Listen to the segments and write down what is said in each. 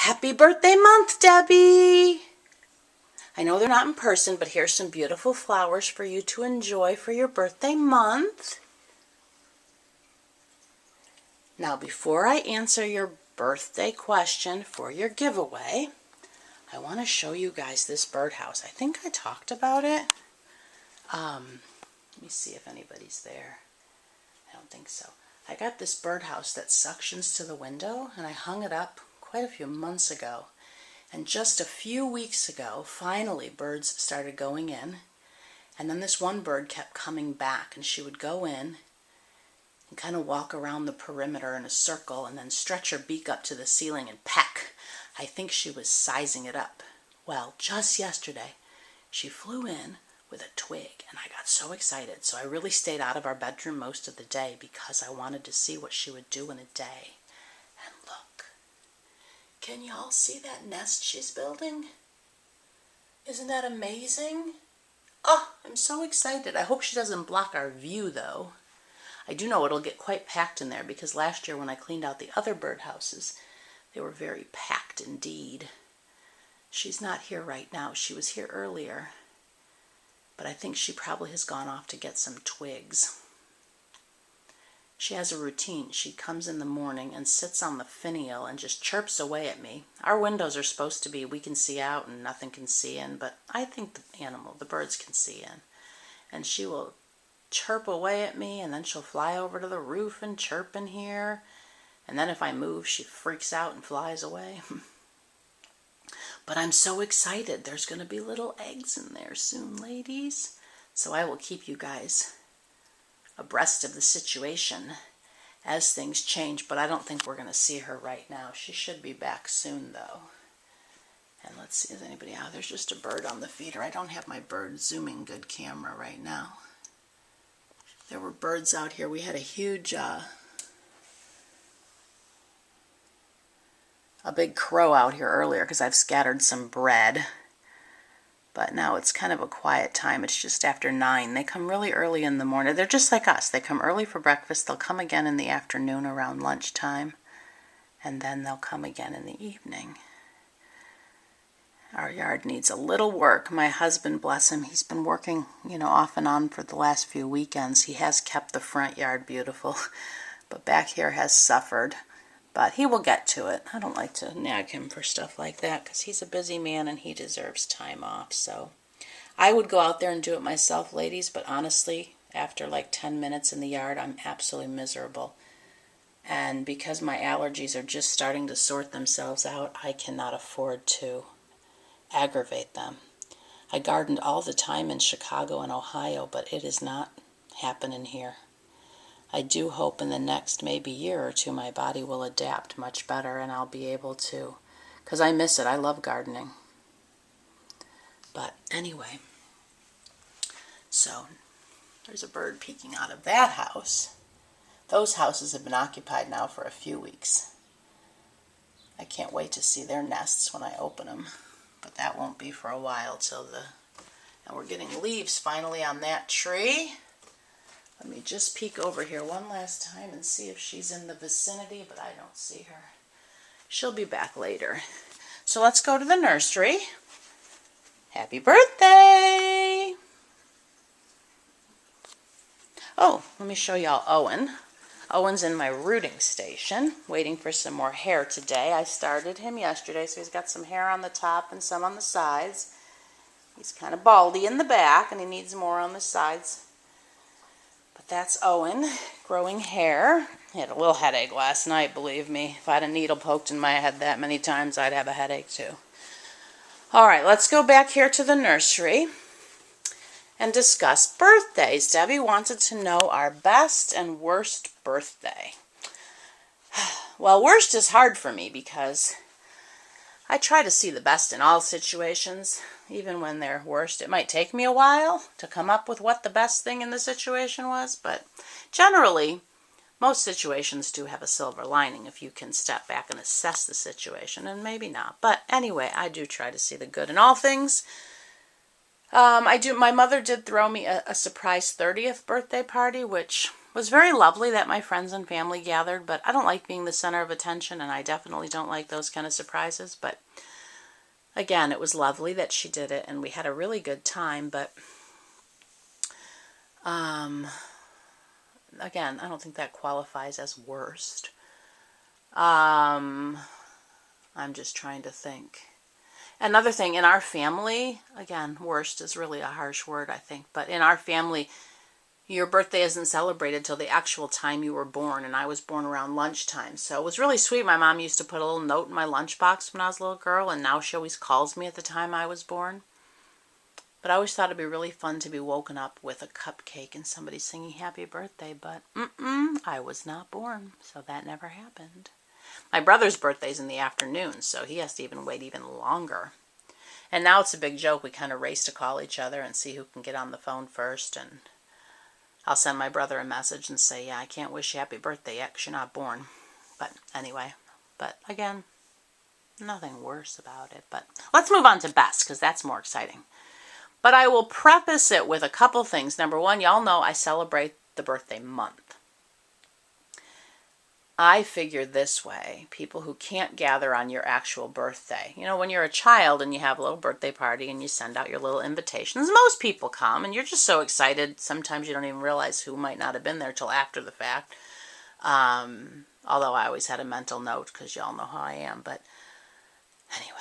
Happy birthday month, Debbie! I know they're not in person, but here's some beautiful flowers for you to enjoy for your birthday month. Now, before I answer your birthday question for your giveaway, I want to show you guys this birdhouse. I think I talked about it. Let me see if anybody's there. I don't think so. I got this birdhouse that suctions to the window, and I hung it up quite a few months ago. And just a few weeks ago, finally birds started going in. And then this one bird kept coming back, and she would go in and kind of walk around the perimeter in a circle and then stretch her beak up to the ceiling and peck. I think she was sizing it up. Well, just yesterday, she flew in with a twig, and I got so excited. So I really stayed out of our bedroom most of the day because I wanted to see what she would do in a day. And look, can y'all see that nest she's building? Isn't that amazing? Oh, I'm so excited. I hope she doesn't block our view, though. I do know it'll get quite packed in there because last year when I cleaned out the other birdhouses, they were very packed indeed. She's not here right now. She was here earlier, but I think she probably has gone off to get some twigs. She has a routine. She comes in the morning and sits on the finial and just chirps away at me. Our windows are supposed to be, we can see out and nothing can see in, but I think the birds can see in. And she will chirp away at me, and then she'll fly over to the roof and chirp in here. And then if I move, she freaks out and flies away. But I'm so excited. There's going to be little eggs in there soon, ladies. So I will keep you guys abreast of the situation as things change, but I don't think we're going to see her right now. She should be back soon, though. And let's see, is anybody out? There's just a bird on the feeder. I don't have my bird zooming good camera right now. There were birds out here. We had a huge, a big crow out here earlier because I've scattered some bread. But now it's kind of a quiet time. It's just after 9. They come really early in the morning. They're just like us. They come early for breakfast. They'll come again in the afternoon around lunchtime. And then they'll come again in the evening. Our yard needs a little work. My husband, bless him, he's been working, off and on for the last few weekends. He has kept the front yard beautiful, but back here has suffered. But he will get to it. I don't like to nag him for stuff like that because he's a busy man and he deserves time off. So I would go out there and do it myself, ladies, but honestly, after like 10 minutes in the yard, I'm absolutely miserable. And because my allergies are just starting to sort themselves out, I cannot afford to aggravate them. I gardened all the time in Chicago and Ohio, but it is not happening here. I do hope in the next maybe year or two my body will adapt much better and I'll be able to, because I miss it. I love gardening. But anyway, so there's a bird peeking out of that house. Those houses have been occupied now for a few weeks. I can't wait to see their nests when I open them. But that won't be for a while and we're getting leaves finally on that tree. Let me just peek over here one last time and see if she's in the vicinity, but I don't see her. She'll be back later. So let's go to the nursery. Happy birthday! Oh, let me show y'all Owen. Owen's in my rooting station, waiting for some more hair today. I started him yesterday, so he's got some hair on the top and some on the sides. He's kind of baldy in the back, and he needs more on the sides. But that's Owen, growing hair. He had a little headache last night, believe me. If I had a needle poked in my head that many times, I'd have a headache too. All right, let's go back here to the nursery and discuss birthdays. Debbie wanted to know our best and worst birthday. Well, worst is hard for me because I try to see the best in all situations, even when they're worst. It might take me a while to come up with what the best thing in the situation was, but generally, most situations do have a silver lining if you can step back and assess the situation, and maybe not. But anyway, I do try to see the good in all things. My mother did throw me a surprise 30th birthday party, which was very lovely that my friends and family gathered, but I don't like being the center of attention, and I definitely don't like those kind of surprises. But again, it was lovely that she did it, and we had a really good time. But again, I don't think that qualifies as worst. I'm just trying to think. Another thing, in our family, again, worst is really a harsh word, I think, but in our family, your birthday isn't celebrated till the actual time you were born, and I was born around lunchtime. So it was really sweet. My mom used to put a little note in my lunchbox when I was a little girl, and now she always calls me at the time I was born. But I always thought it'd be really fun to be woken up with a cupcake and somebody singing happy birthday, but I was not born, so that never happened. My brother's birthday's in the afternoon, so he has to wait even longer. And now it's a big joke. We kind of race to call each other and see who can get on the phone first. And I'll send my brother a message and say, yeah, I can't wish you happy birthday yet because you're not born. But anyway, again, nothing worse about it. But let's move on to best, because that's more exciting. But I will preface it with a couple things. Number one, y'all know I celebrate the birthday month. I figure this way, people who can't gather on your actual birthday. You know, when you're a child and you have a little birthday party and you send out your little invitations, most people come and you're just so excited. Sometimes you don't even realize who might not have been there till after the fact. Although I always had a mental note because y'all know how I am. But anyway,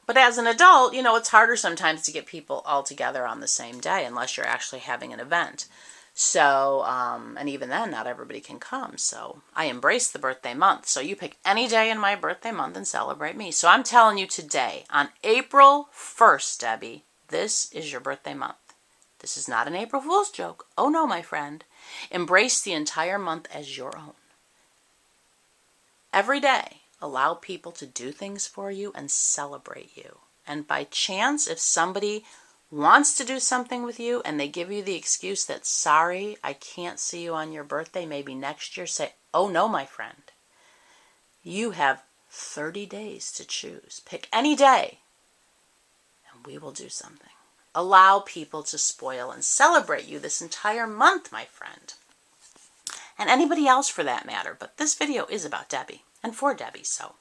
but as an adult, you know, it's harder sometimes to get people all together on the same day unless you're actually having an event. So, and even then, not everybody can come. So I embrace the birthday month. So you pick any day in my birthday month and celebrate me. So I'm telling you today, on April 1st, Debbie, this is your birthday month. This is not an April Fool's joke. Oh no, my friend. Embrace the entire month as your own. Every day, allow people to do things for you and celebrate you. And by chance, if somebody wants to do something with you and they give you the excuse that, sorry, I can't see you on your birthday, maybe next year, say, oh no, my friend. You have 30 days to choose. Pick any day and we will do something. Allow people to spoil and celebrate you this entire month, my friend. And anybody else for that matter, but this video is about Debbie and for Debbie, so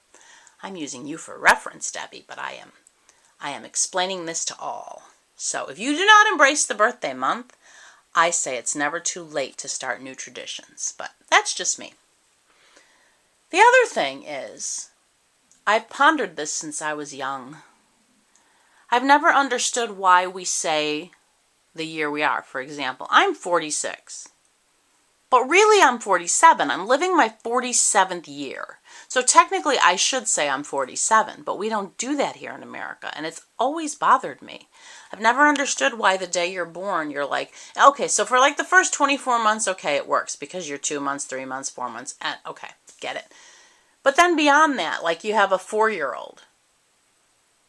I'm using you for reference, Debbie, but I am explaining this to all. So if you do not embrace the birthday month, I say it's never too late to start new traditions, but that's just me. The other thing is, I've pondered this since I was young. I've never understood why we say the year we are. For example, I'm 46, but really I'm 47. I'm living my 47th year. So technically I should say I'm 47, but we don't do that here in America, and it's always bothered me. I've never understood why the day you're born, you're like, okay, so for like the first 24 months, okay, it works because you're 2 months, 3 months, 4 months, and okay, get it. But then beyond that, like you have a 4-year-old.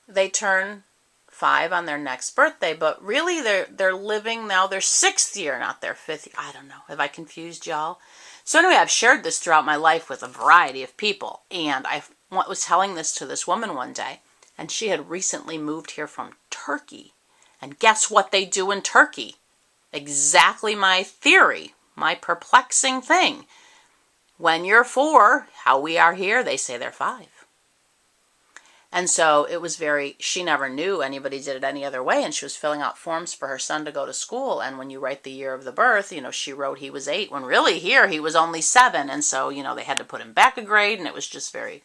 They turn 5 on their next birthday, but really they're living now their 6th year, not their 5th year. I don't know. Have I confused y'all? So anyway, I've shared this throughout my life with a variety of people, and I was telling this to this woman one day, and she had recently moved here from Turkey. And guess what they do in Turkey? Exactly my theory, my perplexing thing. When you're 4, how we are here, they say they're 5. And so it was she never knew anybody did it any other way, and she was filling out forms for her son to go to school, and when you write the year of the birth, you know, she wrote he was 8, when really here he was only 7, and so, you know, they had to put him back a grade, and it was just very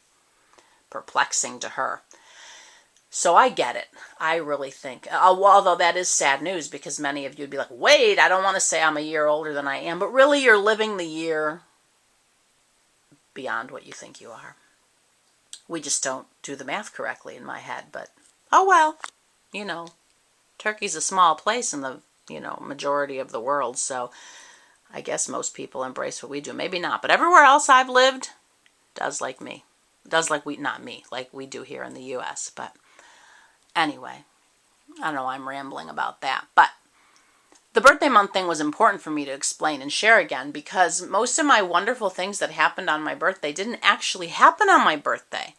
perplexing to her. So I get it. I really think, although that is sad news, because many of you would be like, wait, I don't want to say I'm a year older than I am, but really you're living the year beyond what you think you are. We just don't do the math correctly in my head, but oh well, you know, Turkey's a small place in the, you know, majority of the world, so I guess most people embrace what we do. Maybe not, but everywhere else I've lived does like me. Does like not me, like we do here in the U.S., but anyway, I don't know, I'm rambling about that, but the birthday month thing was important for me to explain and share again, because most of my wonderful things that happened on my birthday didn't actually happen on my birthday.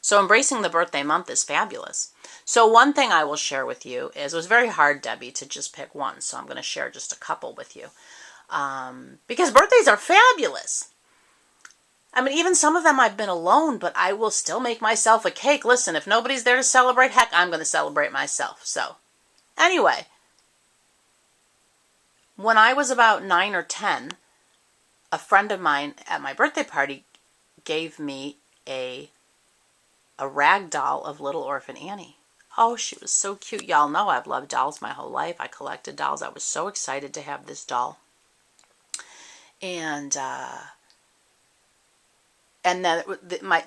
So embracing the birthday month is fabulous. So one thing I will share with you is, it was very hard, Debbie, to just pick one. So I'm going to share just a couple with you. Because birthdays are fabulous. I mean, even some of them I've been alone, but I will still make myself a cake. Listen, if nobody's there to celebrate, heck, I'm going to celebrate myself. So anyway, when I was about 9 or 10, a friend of mine at my birthday party gave me a rag doll of Little Orphan Annie. Oh, she was so cute. Y'all know I've loved dolls my whole life. I collected dolls. I was so excited to have this doll. And then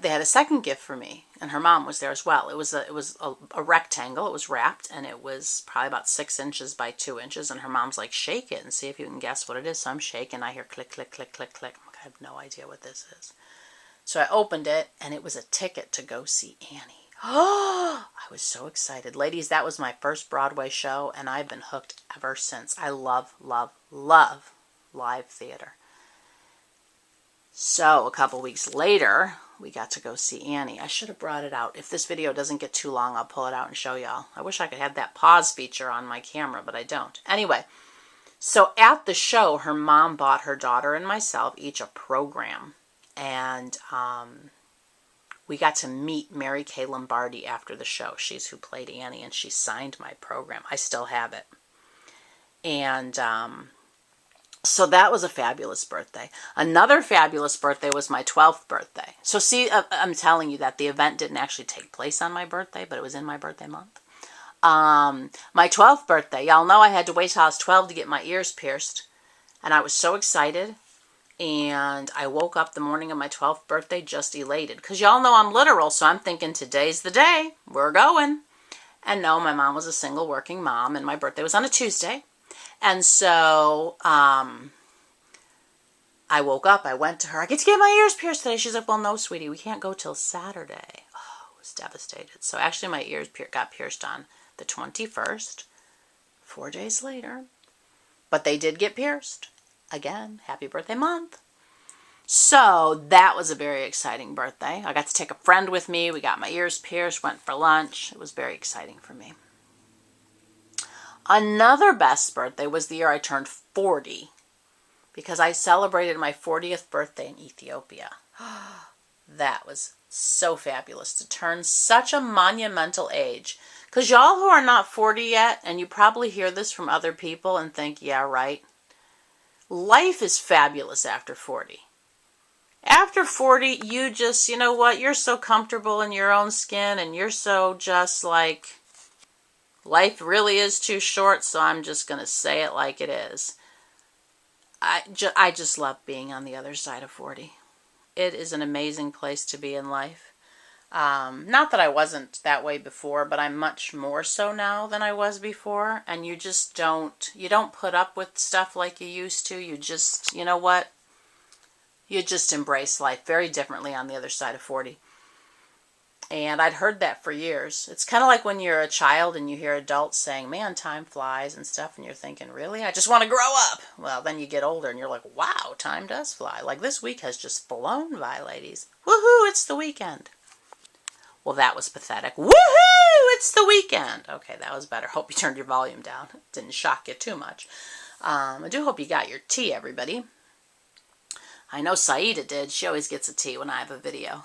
they had a second gift for me, and her mom was there as well. It was a rectangle. It was wrapped, and it was probably about 6 inches by 2 inches. And her mom's like, shake it and see if you can guess what it is. So I'm shaking. I hear click, click, click, click, click. I have no idea what this is. So I opened it, and it was a ticket to go see Annie. Oh, I was so excited. Ladies, that was my first Broadway show, and I've been hooked ever since. I love, love, love live theater. So a couple weeks later, we got to go see Annie. I should have brought it out. If this video doesn't get too long, I'll pull it out and show y'all. I wish I could have that pause feature on my camera, but I don't. Anyway, so at the show, her mom bought her daughter and myself each a program. And we got to meet Mary Kay Lombardi after the show. She's who played Annie, and she signed my program. I still have it. And so that was a fabulous birthday. Another fabulous birthday was my 12th birthday. So see, I'm telling you that the event didn't actually take place on my birthday, but it was in my birthday month. My 12th birthday, y'all know I had to wait till I was 12 to get my ears pierced. And I was so excited. And I woke up the morning of my 12th birthday just elated. Because y'all know I'm literal, so I'm thinking today's the day. We're going. And no, my mom was a single working mom, and my birthday was on a Tuesday. And so I woke up, I went to her. I get to get my ears pierced today. She's like, well, no, sweetie, we can't go till Saturday. Oh, I was devastated. So actually my ears got pierced on the 21st, 4 days later. But they did get pierced. Again, happy birthday month. So that was a very exciting birthday. I got to take a friend with me. We got my ears pierced, went for lunch. It was very exciting for me. Another best birthday was the year I turned 40, because I celebrated my 40th birthday in Ethiopia. That was so fabulous to turn such a monumental age. Because y'all who are not 40 yet, and you probably hear this from other people and think, yeah, right. Life is fabulous after 40. After 40, you just, you know what, you're so comfortable in your own skin, and you're so just like, life really is too short, so I'm just going to say it like it is. I just love being on the other side of 40. It is an amazing place to be in life. Not that I wasn't that way before, but I'm much more so now than I was before. And you just you don't put up with stuff like you used to. You just, you know what? You just embrace life very differently on the other side of 40. And I'd heard that for years. It's kind of like when you're a child and you hear adults saying, man, time flies and stuff. And you're thinking, really? I just want to grow up. Well, then you get older and you're like, wow, time does fly. Like this week has just flown by, ladies. Woohoo, it's the weekend. Well, that was pathetic. Woohoo! It's the weekend. Okay, that was better. Hope you turned your volume down. It didn't shock you too much. I do hope you got your tea, everybody. I know Saida did. She always gets a tea when I have a video.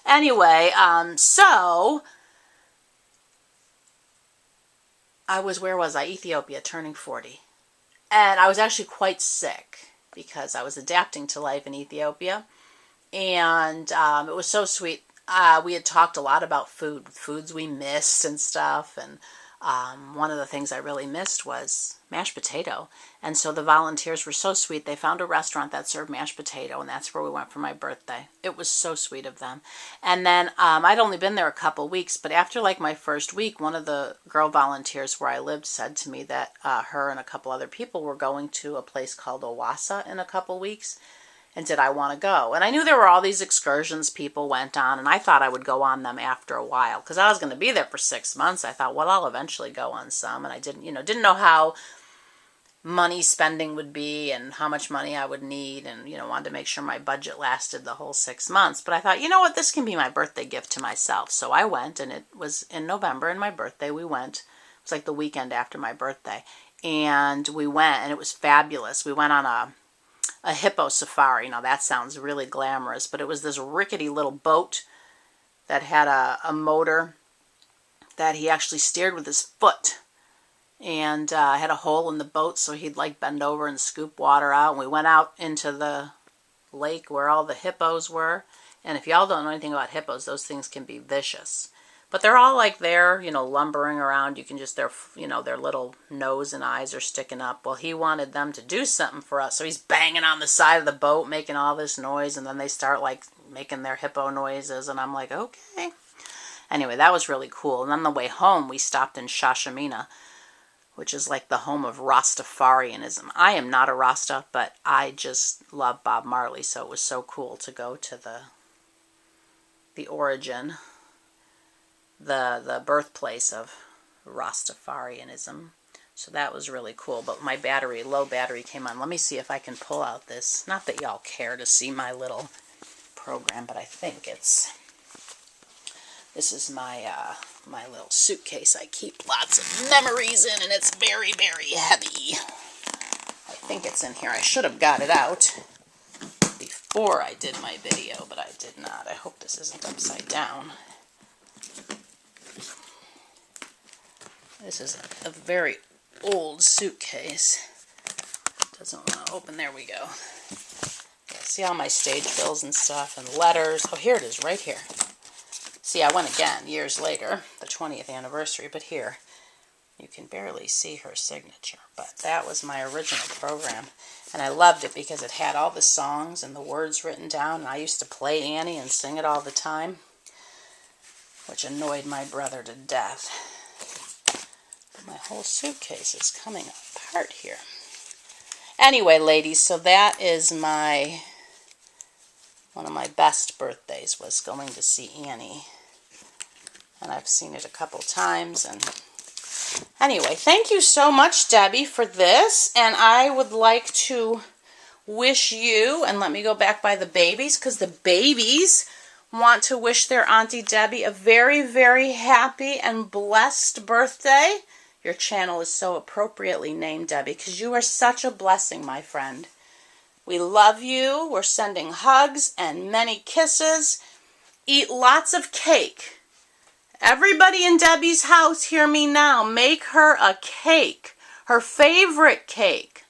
Anyway, so where was I? Ethiopia, turning 40. And I was actually quite sick because I was adapting to life in Ethiopia. And it was so sweet. We had talked a lot about foods we missed and stuff. And one of the things I really missed was mashed potato. And so the volunteers were so sweet. They found a restaurant that served mashed potato, and that's where we went for my birthday. It was so sweet of them. And then I'd only been there a couple weeks, but after like my first week, one of the girl volunteers where I lived said to me that her and a couple other people were going to a place called Owassa in a couple weeks. And did I want to go? And I knew there were all these excursions people went on, and I thought I would go on them after a while because I was going to be there for 6 months. I thought, well, I'll eventually go on some, and I didn't know how money spending would be and how much money I would need, and wanted to make sure my budget lasted the whole 6 months. But I thought, you know what, this can be my birthday gift to myself. So I went, and it was in November, and my birthday. We went. It was like the weekend after my birthday, and we went, and it was fabulous. We went on a hippo safari. Now that sounds really glamorous, but it was this rickety little boat that had a motor that he actually steered with his foot. And had a hole in the boat, so he'd like bend over and scoop water out. And we went out into the lake where all the hippos were. And if y'all don't know anything about hippos, those things can be vicious. But they're all like there, lumbering around. You can just, their little nose and eyes are sticking up. Well, he wanted them to do something for us. So he's banging on the side of the boat, making all this noise. And then they start like making their hippo noises. And I'm like, okay. Anyway, that was really cool. And on the way home, we stopped in Shashamina, which is like the home of Rastafarianism. I am not a Rasta, but I just love Bob Marley, so it was so cool to go to the origin, the birthplace of Rastafarianism. So that was really cool. But my low battery came on. Let me see if I can pull out this. Not that y'all care to see my little program, but I think this is my my little suitcase I keep lots of memories in, and it's very, very heavy. I think it's in here. I should have got it out before I did my video, but I did not. I hope this isn't upside down. This is a very old suitcase. Doesn't want to open. There we go. Okay, see all my stage bills and stuff and letters. Oh, here it is, right here. See, I went again years later, the 20th anniversary, but here, you can barely see her signature. But that was my original program, and I loved it because it had all the songs and the words written down, and I used to play Annie and sing it all the time, which annoyed my brother to death. But my whole suitcase is coming apart here. Anyway, ladies, so that is one of my best birthdays was going to see Annie. And I've seen it a couple times. And anyway, thank you so much, Debbie, for this. And I would like to wish you, and let me go back by the babies, because the babies want to wish their Auntie Debbie a very, very happy and blessed birthday. Your channel is so appropriately named, Debbie, because you are such a blessing, my friend. We love you. We're sending hugs and many kisses. Eat lots of cake. Everybody in Debbie's house, hear me now. Make her a cake. Her favorite cake.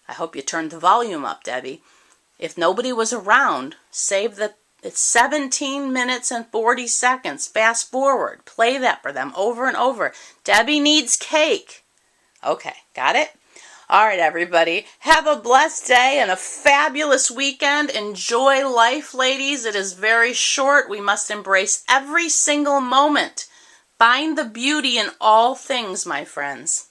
I hope you turned the volume up, Debbie. If nobody was around, it's 17 minutes and 40 seconds. Fast forward. Play that for them over and over. Debbie needs cake. Okay, got it? All right, everybody. Have a blessed day and a fabulous weekend. Enjoy life, ladies. It is very short. We must embrace every single moment. Find the beauty in all things, my friends.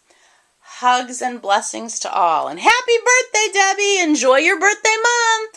Hugs and blessings to all. And happy birthday, Debbie. Enjoy your birthday month.